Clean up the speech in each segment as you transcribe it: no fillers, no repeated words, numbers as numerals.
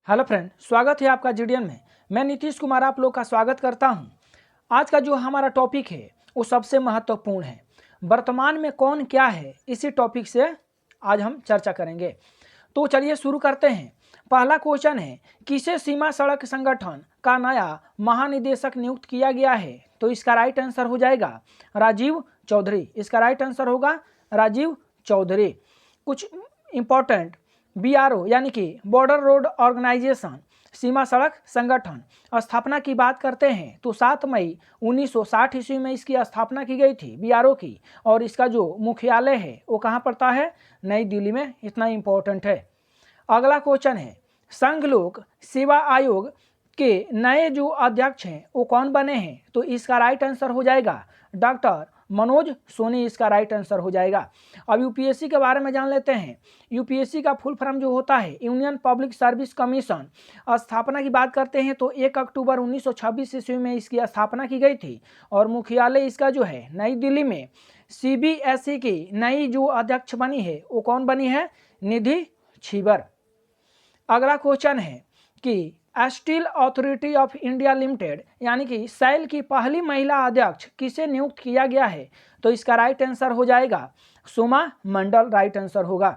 Hello friend, स्वागत है आपका जीडीएन में। मैं नीतीश कुमार आप लोग का स्वागत करता हूं। आज का जो हमारा टॉपिक है वो सबसे महत्वपूर्ण है। वर्तमान में कौन क्या है, इसी टॉपिक से आज हम चर्चा करेंगे। तो चलिए शुरू करते हैं। पहला क्वेश्चन है, किसे सीमा सड़क संगठन का नया महानिदेशक नियुक्त किया गया है? तो इसका राइट आंसर हो जाएगा राजीव चौधरी। इसका राइट आंसर होगा राजीव चौधरी। कुछ इंपॉर्टेंट बीआरओ यानी कि बॉर्डर रोड ऑर्गेनाइजेशन सीमा सड़क संगठन स्थापना की बात करते हैं तो 7 मई 1960 ईस्वी में इसकी स्थापना की गई थी बीआरओ की। और इसका जो मुख्यालय है वो कहाँ पड़ता है? नई दिल्ली में। इतना इंपॉर्टेंट है। अगला क्वेश्चन है, संघ लोक सेवा आयोग के नए जो अध्यक्ष हैं वो कौन बने हैं? तो इसका राइट आंसर हो जाएगा डॉक्टर मनोज सोनी। इसका राइट आंसर हो जाएगा। अब यूपीएससी के बारे में जान लेते हैं। यूपीएससी का फुल फॉर्म जो होता है यूनियन पब्लिक सर्विस कमीशन। स्थापना की बात करते हैं तो 1 अक्टूबर 1926 ईस्वी में इसकी स्थापना की गई थी और मुख्यालय इसका जो है नई दिल्ली में। सीबीएसई की नई जो अध्यक्ष बनी है वो कौन बनी है? निधि छीबर। अगला क्वेश्चन है कि steel authority of India limited यानी कि सेल की पहली महिला अध्यक्ष किसे नियुक्त किया गया है? तो इसका राइट आंसर हो जाएगा सोमा मंडल। राइट आंसर होगा।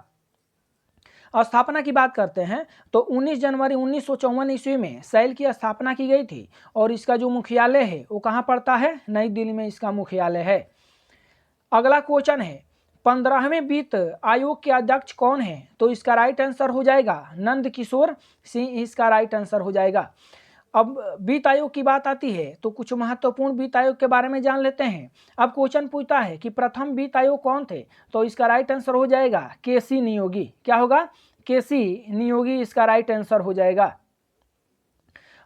स्थापना की बात करते हैं तो 19 जनवरी 1954 ईस्वी में सेल की स्थापना की गई थी और इसका जो मुख्यालय है वो कहाँ पड़ता है? नई दिल्ली में इसका मुख्यालय है। अगला क्वेश्चन है, 15वें वित्त आयोग के अध्यक्ष कौन है? तो इसका राइट आंसर हो जाएगा नंद किशोर सिंह। इसका राइट आंसर हो जाएगा। अब वित्त आयोग की बात आती है तो कुछ महत्वपूर्ण वित्त आयोग के बारे में जान लेते हैं। अब क्वेश्चन पूछता है कि प्रथम वित्त आयोग कौन थे? तो इसका राइट आंसर हो जाएगा केसी नियोगी। क्या होगा? केसी नियोगी। इसका राइट आंसर हो जाएगा।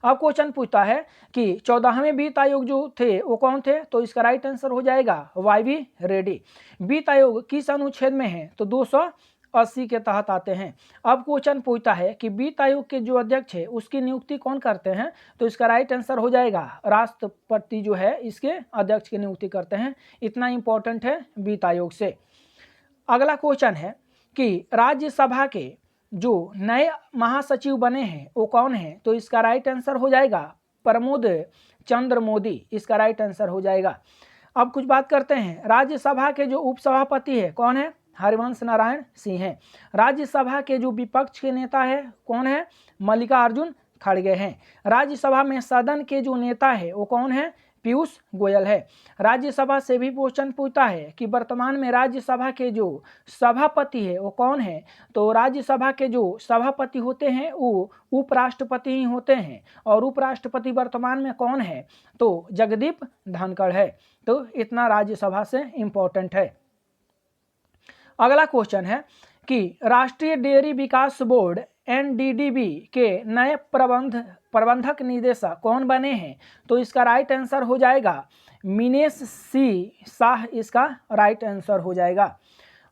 अब क्वेश्चन पूछता है कि 14वें वित्त आयोग जो थे वो कौन थे? तो इसका राइट आंसर हो जाएगा वाई.वी. रेड्डी। वित्त आयोग किस अनुच्छेद में है? तो 280 के तहत आते हैं। अब क्वेश्चन पूछता है कि वित्त आयोग के जो अध्यक्ष है उसकी नियुक्ति कौन करते हैं? तो इसका राइट आंसर हो जाएगा राष्ट्रपति जो है इसके अध्यक्ष की नियुक्ति करते हैं। इतना इंपॉर्टेंट है वित्त आयोग से। अगला क्वेश्चन है कि राज्यसभा के जो नए महासचिव बने हैं वो कौन है? तो इसका राइट आंसर हो जाएगा प्रमोद चंद्र मोदी। इसका राइट आंसर हो जाएगा। अब कुछ बात करते हैं, राज्यसभा के जो उपसभापति है कौन है? हरिवंश नारायण सिंह है। राज्यसभा के जो विपक्ष के नेता है कौन है? मल्लिकार्जुन खड़गे हैं। राज्यसभा में सदन के जो नेता है वो कौन है? पीयूष गोयल है। राज्यसभा से भी क्वेश्चन पूछता है कि वर्तमान में राज्यसभा के जो सभापति है वो कौन है? तो राज्यसभा के जो सभापति होते हैं वो उपराष्ट्रपति ही होते हैं और उपराष्ट्रपति वर्तमान में कौन है? तो जगदीप धनखड़ है। तो इतना राज्यसभा से इंपॉर्टेंट है। अगला क्वेश्चन है कि राष्ट्रीय डेयरी विकास बोर्ड एनडीडीबी के नए प्रबंधक निदेशक कौन बने हैं? तो इसका राइट आंसर हो जाएगा मिनेश सी शाह। इसका राइट आंसर हो जाएगा।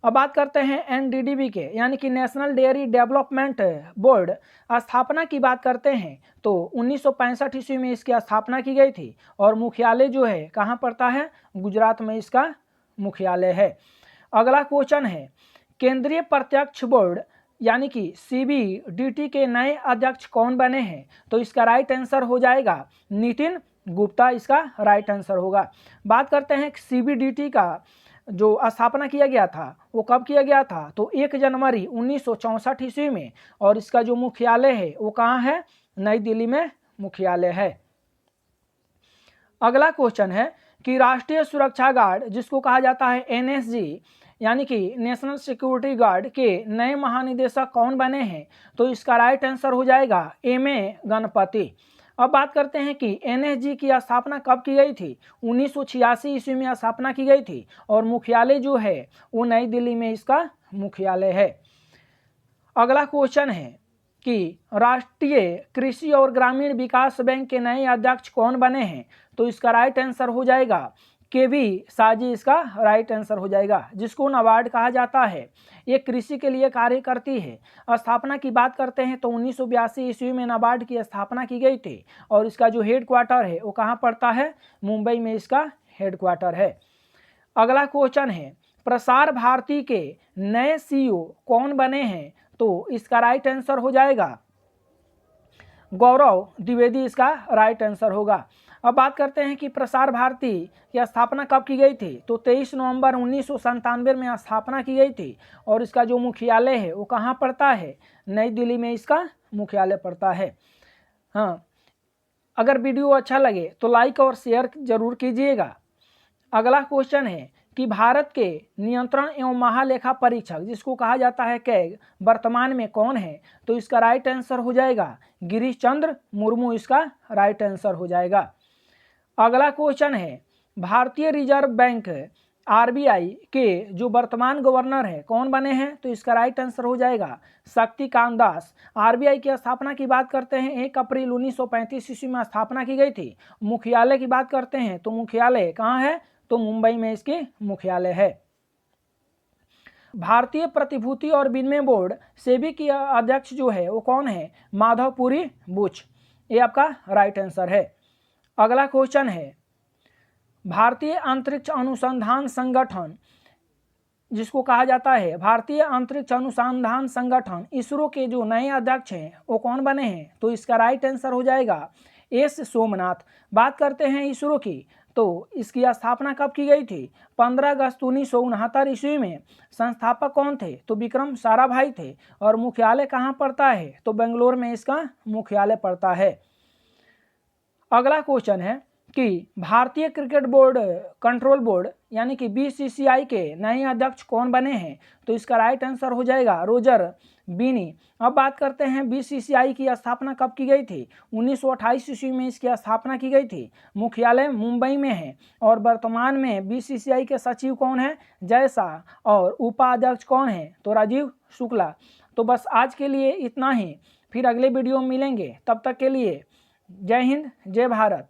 अब बात करते हैं एनडीडीबी के यानी कि नेशनल डेयरी डेवलपमेंट बोर्ड। स्थापना की बात करते हैं तो 1965 ईस्वी में इसकी स्थापना की गई थी और मुख्यालय जो है कहाँ पड़ता है? गुजरात में इसका मुख्यालय है। अगला क्वेश्चन है, केंद्रीय प्रत्यक्ष बोर्ड यानी कि सीबीडीटी के नए अध्यक्ष कौन बने हैं? तो इसका राइट आंसर हो जाएगा नितिन गुप्ता। इसका राइट आंसर होगा। बात करते हैं सीबीडीटी का जो स्थापना किया गया था वो कब किया गया था? तो 1 जनवरी 1964 ईस्वी में और इसका जो मुख्यालय है वो कहाँ है? नई दिल्ली में मुख्यालय है। अगला क्वेश्चन है कि राष्ट्रीय सुरक्षा गार्ड जिसको कहा जाता है एनएसजी यानी कि नेशनल सिक्योरिटी गार्ड के नए महानिदेशक कौन बने हैं? तो इसका राइट आंसर हो जाएगा एमए गणपति। अब बात करते हैं कि एनएसजी की स्थापना कब की गई थी? 1986 ईस्वी में स्थापना की गई थी और मुख्यालय जो है वो नई दिल्ली में इसका मुख्यालय है। अगला क्वेश्चन है कि राष्ट्रीय कृषि और ग्रामीण विकास बैंक के नए अध्यक्ष कौन बने हैं? तो इसका राइट आंसर हो जाएगा केवी साजी। इसका राइट आंसर हो जाएगा। जिसको नाबार्ड कहा जाता है, ये कृषि के लिए कार्य करती है। स्थापना की बात करते हैं तो 1982 ईस्वी में नाबार्ड की स्थापना की गई थी और इसका जो हेड क्वार्टर है वो कहाँ पड़ता है? मुंबई में इसका हेड क्वार्टर है। अगला क्वेश्चन है, प्रसार भारती के नए सीईओ कौन बने हैं? तो इसका राइट आंसर हो जाएगा गौरव द्विवेदी इसका राइट आंसर होगा। अब बात करते हैं कि प्रसार भारती की स्थापना कब की गई थी, तो 23 नवंबर 1997 में स्थापना की गई थी और इसका जो मुख्यालय है वो कहाँ पड़ता है, नई दिल्ली में इसका मुख्यालय पड़ता है। हाँ, अगर वीडियो अच्छा लगे तो लाइक और शेयर जरूर कीजिएगा। अगला क्वेश्चन है कि भारत के नियंत्रण एवं महालेखा परीक्षक जिसको कहा जाता है कैग वर्तमान में कौन है, तो इसका राइट आंसर हो जाएगा गिरीश चंद्र मुर्मू, इसका राइट आंसर हो जाएगा। अगला क्वेश्चन है भारतीय रिजर्व बैंक आरबीआई के जो वर्तमान गवर्नर है कौन बने हैं, तो इसका राइट आंसर हो जाएगा शक्तिकांत दास। आरबीआई की स्थापना की बात करते हैं 1 अप्रैल 1935 ईस्वी में स्थापना की गई थी। मुख्यालय की बात करते हैं तो मुख्यालय कहाँ है, तो मुंबई में इसकी मुख्यालय है। भारतीय प्रतिभूति और विनिमय बोर्ड सेबी की अध्यक्ष जो है वो कौन है, माधवपुरी बुच, ये आपका राइट आंसर है। अगला क्वेश्चन है भारतीय अंतरिक्ष अनुसंधान संगठन जिसको कहा जाता है भारतीय अंतरिक्ष अनुसंधान संगठन इसरो के जो नए अध्यक्ष हैं वो कौन बने हैं, तो इसका राइट आंसर हो जाएगा एस सोमनाथ। बात करते हैं इसरो की, तो इसकी स्थापना कब की गई थी, 15 अगस्त 1969 ईस्वी में। संस्थापक कौन थे, तो विक्रम साराभाई थे और मुख्यालय कहाँ पड़ता है, तो बेंगलोर में इसका मुख्यालय पड़ता है। अगला क्वेश्चन है कि भारतीय क्रिकेट बोर्ड कंट्रोल बोर्ड यानी कि बीसीसीआई के नए अध्यक्ष कौन बने हैं, तो इसका राइट आंसर हो जाएगा रोजर बीनी। अब बात करते हैं बीसीसीआई की स्थापना कब की गई थी, 1928 ईस्वी में इसकी स्थापना की गई थी। मुख्यालय मुंबई में है और वर्तमान में बीसीसीआई के सचिव कौन है, जय शाह, और उपाध्यक्ष कौन है, तो राजीव शुक्ला। तो बस आज के लिए इतना ही, फिर अगले वीडियो में मिलेंगे, तब तक के लिए जय हिंद जय भारत।